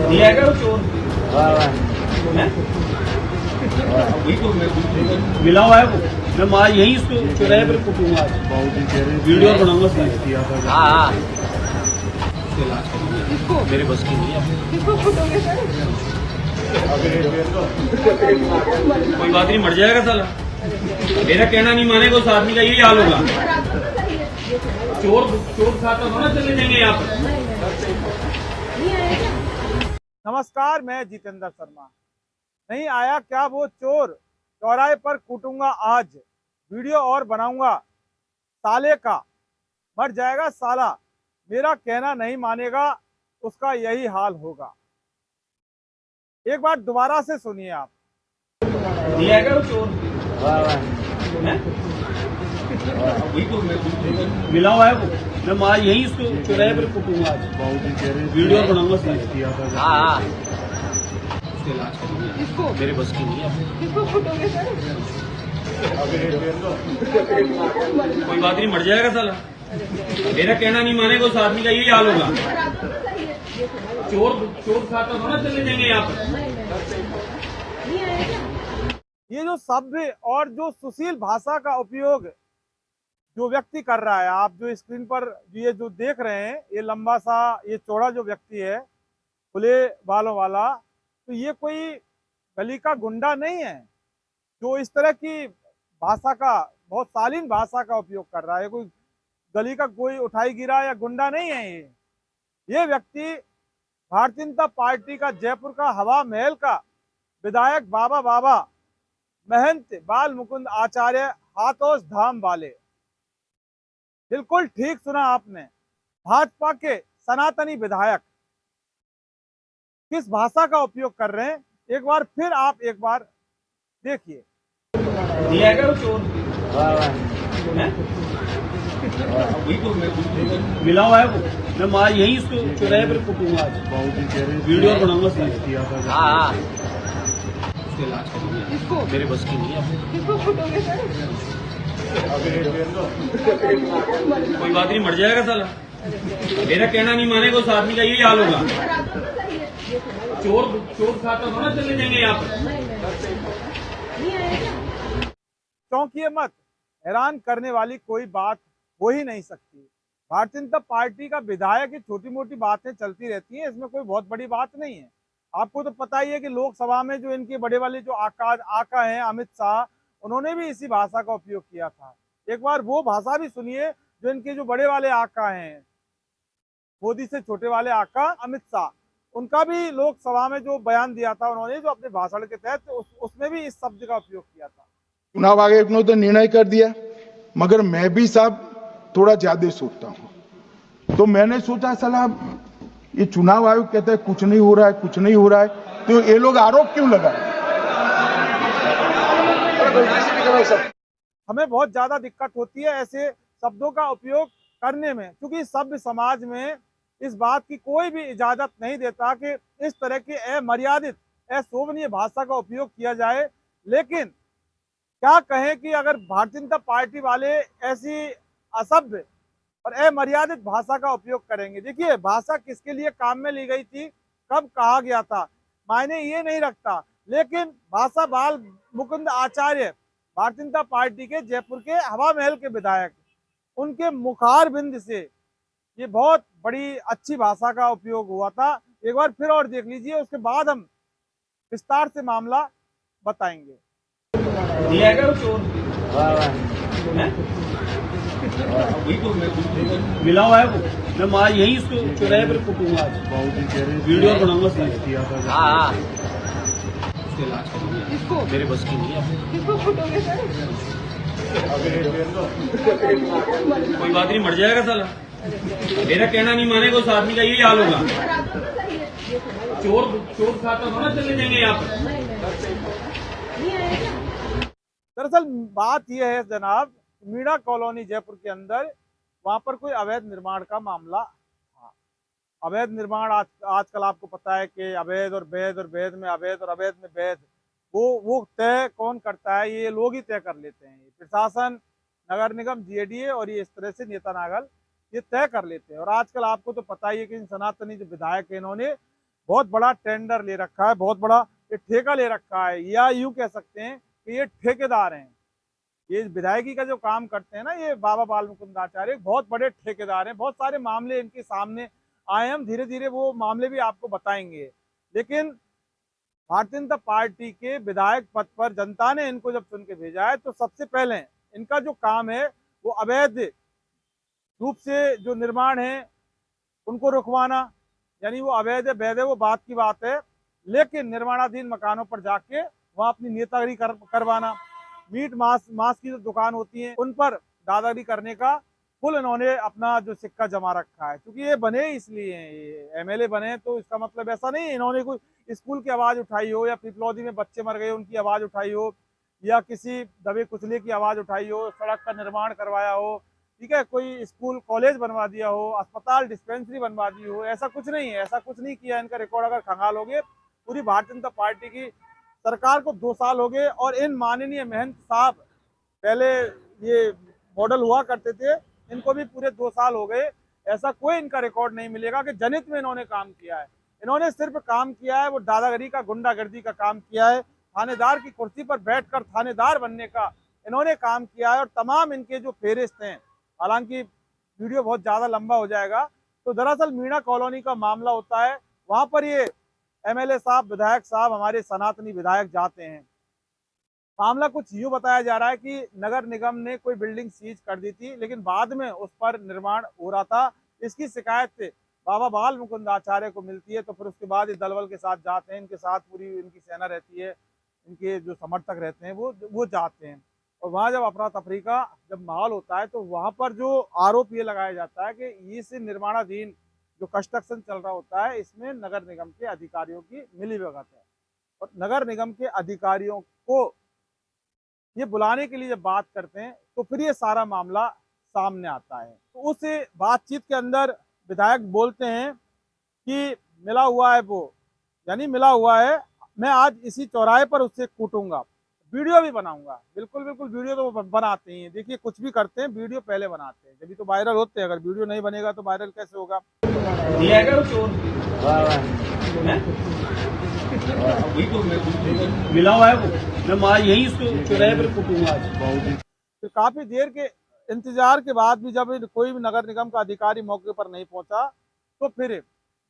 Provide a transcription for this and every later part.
दिया है वो चोर है? वही तो मिला हुआ है वो। मैं मार यही इसको चुराहे पर कुटूंगा आज, वीडियो बनाऊंगा हाँ मेरे बस की नहीं है। कोई बात नहीं, मर जाएगा साला। मेरा कहना नहीं मानेगा उस आदमी का यही हाल होगा। चोर चोर खाता थोड़ा चले जाएंगे यहाँ पर। नमस्कार, मैं जितेंद्र शर्मा। नहीं आया क्या वो चोर, चौराहे पर कूटूंगा आज, वीडियो और बनाऊंगा साले का, मर जाएगा साला, मेरा कहना नहीं मानेगा उसका यही हाल होगा। एक बार दोबारा से सुनिए आप। दिया है वो चोर है? वही तो मिला हुआ है वो। मैं मार यही इसको चुराहे पर कुटूंगा आज, वीडियो बनाऊंगा हाँ मेरे बस की नहीं है। कोई बात नहीं, मर जाएगा साला। मेरा कहना नहीं मानेगा उस आदमी का यही हाल होगा। चोर चोर खाता थोड़ा चले जाएंगे यहाँ पर। ये जो सभ्य और जो सुशील भाषा का उपयोग जो व्यक्ति कर रहा है, आप जो स्क्रीन पर ये जो देख रहे हैं, ये लंबा सा ये चौड़ा जो व्यक्ति है खुले बालों वाला, तो ये कोई गली का गुंडा नहीं है जो इस तरह की भाषा का, बहुत शालीन भाषा का उपयोग कर रहा है। कोई गली का कोई उठाई गिरा या गुंडा नहीं है। ये व्यक्ति भारतीय जनता पार्टी का, जयपुर का हवा महल का विधायक बाबा महंत बाल मुकुंद आचार्य हाथोस धाम वाले। बिल्कुल ठीक सुना आपने, भाजपा के सनातनी विधायक किस भाषा का उपयोग कर रहे हैं, एक बार फिर आप एक बार देखिए। दिया है वो चोर है? वही तो मिला हुआ है वो। मैं मार यही इसको चुराहे पर कुटूंगा आज, वीडियो बनाऊंगा हाँ मेरे बस की नहीं है। कोई बात नहीं, मर जाएगा साला। मेरा कहना नहीं मानेगा उस आदमी का यही हाल होगा। चोर चोर खाता थोड़ा चले जाएंगे यहाँ पर। चौंकिए मत, हैरान करने वाली कोई बात हो ही नहीं सकती। भारतीय जनता पार्टी का विधायक की छोटी मोटी बातें चलती रहती हैं, इसमें कोई बहुत बड़ी बात नहीं है। आपको तो पता ही है कि लोकसभा में जो इनके बड़े वाले जो आका हैं अमित शाह, उन्होंने भी इसी भाषा का उपयोग किया था। एक बार वो भाषा भी सुनिए जो इनके जो बड़े वाले आका हैं, मोदी से छोटे वाले आका अमित शाह, उनका भी लोकसभा में जो बयान दिया था उन्होंने, जो अपने भाषण के तहत उसमें भी इस शब्द का उपयोग किया था। चुनाव आयोग ने तो निर्णय कर दिया, मगर मैं भी साहब थोड़ा ज्यादा सोचता हूं। तो मैंने सोचा साला ये चुनाव आयोग कहता है कुछ नहीं हो रहा है, कुछ नहीं हो रहा है, तो ये लोग आरोप क्यों लगाए? हमें बहुत ज्यादा दिक्कत होती है ऐसे शब्दों का उपयोग करने में, क्योंकि सभ्य समाज में इस बात की कोई भी इजाजत नहीं देता कि इस तरह की अमर्यादित अशोभनीय भाषा का उपयोग किया जाए। लेकिन क्या कहें कि अगर भारतीय जनता पार्टी वाले ऐसी असभ्य और अमर्यादित भाषा का उपयोग करेंगे, देखिए भाषा किसके लिए काम में ली गई थी, कब कहा गया था, मायने ये नहीं रखता। लेकिन भाषा बाल मुकुंद आचार्य भारतीय जनता पार्टी के जयपुर के हवा महल के विधायक, उनके मुखार बिंद से ये बहुत बड़ी अच्छी भाषा का उपयोग हुआ था। एक बार फिर और देख लीजिए, उसके बाद हम विस्तार से मामला बताएंगे। दिया है वो चोर है? वही तो मिला हुआ है वो। मैं मार यही इसको चुराहे पर कुटूंगा आज, वीडियो बनाऊंगा हाँ मेरे बस की नहीं है। कोई बात नहीं, मर जाएगा साला। मेरा कहना नहीं मानेगा उस आदमी का यही हाल होगा। चोर चोर खाता थोड़ा चले जाएंगे यहाँ पर। दरअसल बात यह है जनाब, मीणा कॉलोनी जयपुर के अंदर, वहां पर कोई अवैध निर्माण का मामला था। अवैध निर्माण आजकल आपको पता है कि अवैध और वैध और वैध में अवैध और अवैध में वैध, वो तय कौन करता है? ये लोग ही तय कर लेते हैं। प्रशासन, नगर निगम, जीएडीए और ये इस तरह से नेता नागल ये तय कर लेते हैं। और आजकल आपको तो पता ही है कि इन सनातनी जो विधायक है, इन्होंने बहुत बड़ा टेंडर ले रखा है, बहुत बड़ा ये ठेका ले रखा है, या यूं कह सकते हैं कि ये ठेकेदार हैं। ये विधायकी का जो काम करते हैं ना, ये बाबा बाल मुकुंद आचार्य बहुत बड़े ठेकेदार हैं। बहुत सारे मामले इनके सामने आए, हम धीरे धीरे वो मामले भी आपको बताएंगे। लेकिन भारतीय जनता पार्टी के विधायक पद पर जनता ने इनको जब चुन के भेजा है, तो सबसे पहले इनका जो काम है वो अवैध रूप से जो निर्माण है उनको रुकवाना, यानी वो अवैध वैध है वो बात की बात है, लेकिन निर्माणाधीन मकानों पर जाके वहाँ अपनी नेतागिरी करवाना, मीट मांस की जो दुकान होती है उन पर दादागिरी करने का फुल इन्होंने अपना जो सिक्का जमा रखा है। क्योंकि ये बने इसलिए हैं, ये एमएलए बने, तो इसका मतलब ऐसा नहीं इन्होंने कोई स्कूल की आवाज उठाई हो, या पिपलौदी में बच्चे मर गए उनकी आवाज उठाई हो, या किसी दबे कुचले की आवाज उठाई हो, सड़क का निर्माण करवाया हो, ठीक है, कोई स्कूल कॉलेज बनवा दिया हो, अस्पताल डिस्पेंसरी बनवा दी हो, ऐसा कुछ नहीं है, ऐसा कुछ नहीं किया। इनका रिकॉर्ड अगर खंगालोगे, पूरी भारतीय जनता पार्टी की सरकार को 2 साल हो गए, और इन माननीय महंत साहब पहले ये मॉडल हुआ करते थे, इनको भी पूरे 2 साल हो गए। ऐसा कोई इनका रिकॉर्ड नहीं मिलेगा कि जनहित में इन्होंने काम किया है। इन्होंने सिर्फ काम किया है वो दादागिरी का, गुंडागर्दी का काम किया है। थानेदार की कुर्सी पर बैठकर थानेदार बनने का इन्होंने काम किया है। और तमाम इनके जो फेरिस्त हैं, हालांकि वीडियो बहुत ज़्यादा लंबा हो जाएगा, तो दरअसल मीणा कॉलोनी का मामला होता है, वहाँ पर ये एमएलए साहब, विधायक साहब, हमारे सनातनी विधायक जाते हैं। मामला कुछ यूँ बताया जा रहा है कि नगर निगम ने कोई बिल्डिंग सीज कर दी थी, लेकिन बाद में उस पर निर्माण हो रहा था। इसकी शिकायत बाबा बाल मुकुंद आचार्य को मिलती है, तो फिर उसके बाद ये दलबल के साथ जाते हैं, इनके साथ पूरी इनकी सेना रहती है, इनके जो समर्थक रहते हैं वो जाते हैं। और वहाँ जब अफरा तफरी का जब माहौल होता है, तो वहाँ पर जो आरोप ये लगाया जाता है कि इस निर्माणाधीन जो कंस्ट्रक्शन चल रहा होता है, इसमें नगर निगम के अधिकारियों की मिलीभगत है। और नगर निगम के अधिकारियों को ये बुलाने के लिए जब बात करते हैं, तो फिर ये सारा मामला सामने आता है। तो उस बातचीत के अंदर विधायक बोलते हैं कि मिला हुआ है वो, यानी मिला हुआ है, मैं आज इसी चौराहे पर उससे कूटूंगा, वीडियो भी बनाऊंगा। बिल्कुल बिल्कुल, वीडियो तो वो बनाते ही हैं। देखिए, कुछ भी करते हैं वीडियो पहले बनाते हैं, जब तो वायरल होते हैं। अगर वीडियो नहीं बनेगा तो वायरल कैसे होगा? दिया है वो चोर हैं? वही तो मैं मिला हुआ है वो, मैं माँ यही उसको चौराहे पर कूटूंगा आज। फिर काफी देर के इंतजार के बाद भी जब कोई भी नगर निगम का अधिकारी मौके पर नहीं पहुंचा, तो फिर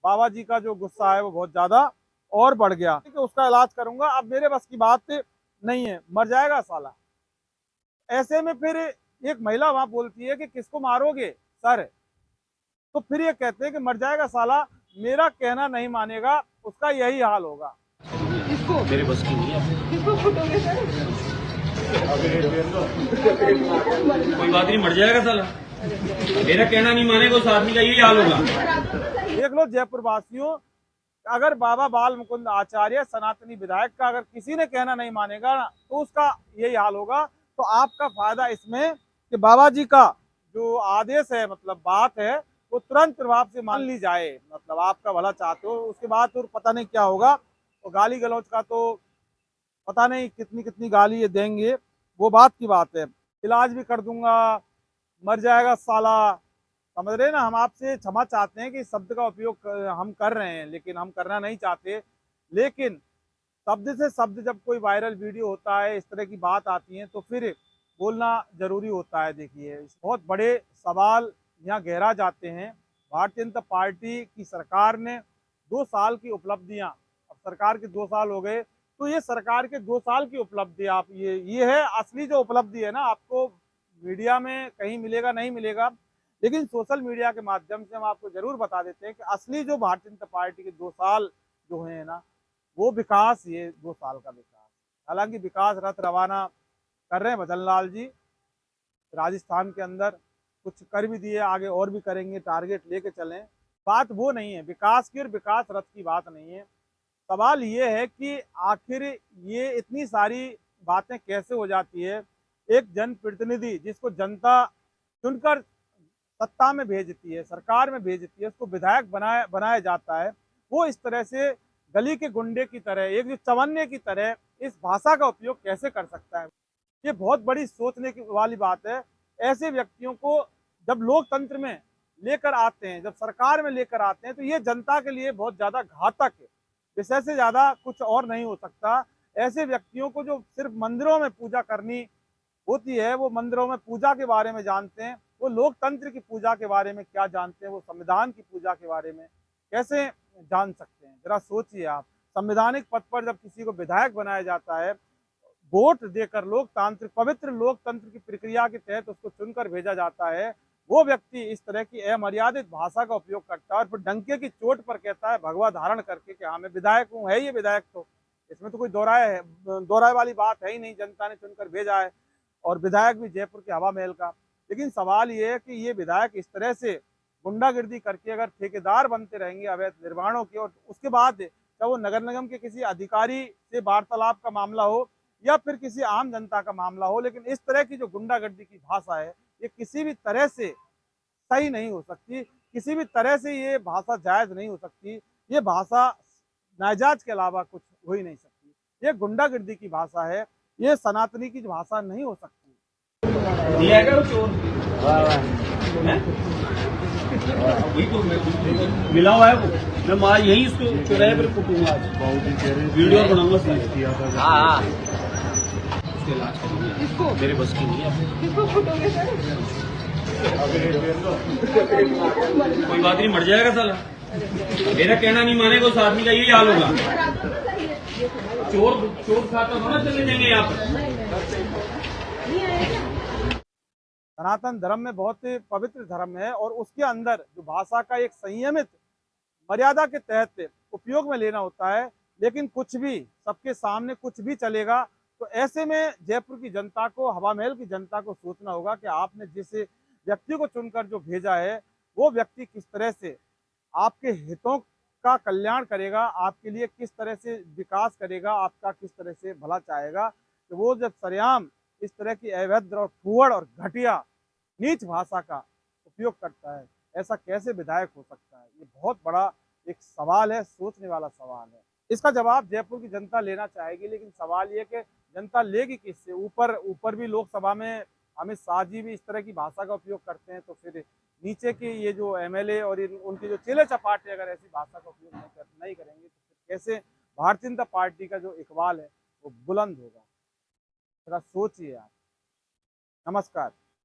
बाबा जी का जो गुस्सा है वो बहुत ज्यादा और बढ़ गया कि उसका इलाज करूंगा, अब मेरे बस की बात नहीं है, मर जाएगा साला। ऐसे में फिर एक महिला वहां बोलती है कि किसको मारोगे सर? तो फिर ये कहते हैं कि मर जाएगा साला, मेरा कहना नहीं मानेगा, उसका यही हाल होगा। मेरे बस की नहीं है, कोई बात नहीं, मर जाएगा साला, मेरा कहना नहीं मानेगा, उस आदमी का यही हाल होगा। देख लो जयपुर वासियों, अगर बाबा बाल मुकुंद आचार्य सनातनी विधायक का अगर किसी ने कहना नहीं मानेगा ना, तो उसका यही हाल होगा। तो आपका फायदा इसमें कि बाबा जी का जो आदेश है, मतलब बात है, वो तुरंत प्रभाव से मान ली जाए। मतलब आपका भला चाहते हो, उसके बाद तो पता नहीं क्या होगा। तो गाली गलौज का तो पता नहीं कितनी कितनी गाली ये देंगे, वो बात की बात है। इलाज भी कर दूंगा, मर जाएगा साला, समझ रहे ना? हम आपसे क्षमा चाहते हैं कि शब्द का उपयोग हम कर रहे हैं, लेकिन हम करना नहीं चाहते। लेकिन शब्द से शब्द जब कोई वायरल वीडियो होता है, इस तरह की बात आती है, तो फिर बोलना जरूरी होता है। देखिए, बहुत बड़े सवाल यहाँ गहरा जाते हैं। भारतीय जनता पार्टी की सरकार ने 2 साल की उपलब्धियां, अब सरकार के 2 साल हो गए, तो ये सरकार के 2 साल की उपलब्धि, आप ये है असली जो उपलब्धि है ना। आपको मीडिया में कहीं मिलेगा नहीं मिलेगा, लेकिन सोशल मीडिया के माध्यम से हम आपको जरूर बता देते हैं कि असली जो भारतीय जनता पार्टी के 2 साल जो है ना, वो विकास, ये 2 साल का विकास। हालांकि विकास रथ रवाना कर रहे हैं भजन लाल जी, राजस्थान के अंदर कुछ कर भी दिए, आगे और भी करेंगे, टारगेट लेके चलें। बात वो नहीं है विकास की और विकास रथ की बात नहीं है। सवाल ये है कि आखिर ये इतनी सारी बातें कैसे हो जाती है? एक जनप्रतिनिधि जिसको जनता चुनकर सत्ता में भेजती है, सरकार में भेजती है, उसको विधायक बनाया जाता है, वो इस तरह से गली के गुंडे की तरह, एक जो चवन्ने की तरह इस भाषा का उपयोग कैसे कर सकता है? ये बहुत बड़ी सोचने की वाली बात है। ऐसे व्यक्तियों को जब लोकतंत्र में लेकर आते हैं, जब सरकार में लेकर आते हैं, तो ये जनता के लिए बहुत ज्यादा घातक है। विषय से ज्यादा कुछ और नहीं हो सकता। ऐसे व्यक्तियों को जो सिर्फ मंदिरों में पूजा करनी होती है, वो मंदिरों में पूजा के बारे में जानते हैं, वो लोकतंत्र की पूजा के बारे में क्या जानते हैं, वो संविधान की पूजा के बारे में कैसे जान सकते हैं? जरा सोचिए आप। संवैधानिक पद पर जब किसी को विधायक बनाया जाता है, वोट देकर लोकतांत्रिक पवित्र लोकतंत्र की प्रक्रिया के तहत उसको चुनकर भेजा जाता है, वो व्यक्ति इस तरह की अमर्यादित भाषा का उपयोग करता है और फिर डंके की चोट पर कहता है भगवा धारण करके कि हाँ मैं विधायक हूँ। है ये विधायक? तो इसमें तो कोई दोहराए वाली बात है ही नहीं। जनता ने चुनकर भेजा है और विधायक भी जयपुर के हवा महल का। लेकिन सवाल ये है कि ये विधायक इस तरह से गुंडागिर्दी करके अगर ठेकेदार बनते रहेंगे अवैध निर्माणों के, और उसके बाद चाहे वो नगर निगम के किसी अधिकारी से वार्तालाप का मामला हो या फिर किसी आम जनता का मामला हो, लेकिन इस तरह की जो गुंडागर्दी की भाषा है, ये किसी भी तरह से सही नहीं हो सकती। किसी भी तरह से ये भाषा जायज नहीं हो सकती। ये भाषा नाजायज के अलावा कुछ हो ही नहीं सकती। ये गुंडागर्दी की भाषा है, ये सनातनी की भाषा नहीं हो सकती। दिया है वो चोर हैं? वही तो मैं मिला हुआ है वो। मैं माँ यही इसको चौराहे पर कुटूंगा आज, वीडियो बनाऊंगा उसके इलाज करूंगा। मेरे बस की नहीं है। कोई बात नहीं, मर जाएगा साला। मेरा कहना नहीं मानेगा उस आदमी का यही हाल होगा। चोर खाता थोड़ा चले जाएंगे यहाँ पर। सनातन धर्म में बहुत ही पवित्र धर्म है और उसके अंदर जो भाषा का एक संयमित मर्यादा के तहत उपयोग में लेना होता है। लेकिन कुछ भी सबके सामने कुछ भी चलेगा, तो ऐसे में जयपुर की जनता को, हवा महल की जनता को सोचना होगा कि आपने जिस व्यक्ति को चुनकर जो भेजा है, वो व्यक्ति किस तरह से आपके हितों का कल्याण करेगा, आपके लिए किस तरह से विकास करेगा, आपका किस तरह से भला चाहेगा। तो वो जब सरेआम इस तरह की अभद्र और फूहड़ और घटिया नीच भाषा का उपयोग करता है, ऐसा कैसे विधायक हो सकता है? ये बहुत बड़ा एक सवाल है, सोचने वाला सवाल है। इसका जवाब जयपुर की जनता लेना चाहेगी, लेकिन सवाल ये कि जनता लेगी किससे? ऊपर भी लोकसभा में अमित शाह जी भी इस तरह की भाषा का उपयोग करते हैं, तो फिर नीचे के ये जो एमएलए और उनके जो चेले चपाटे अगर ऐसी भाषा का उपयोग नहीं करेंगे, तो फिर कैसे भारतीय जनता पार्टी का जो इकबाल है वो बुलंद होगा? जरा सोचिए आप। नमस्कार।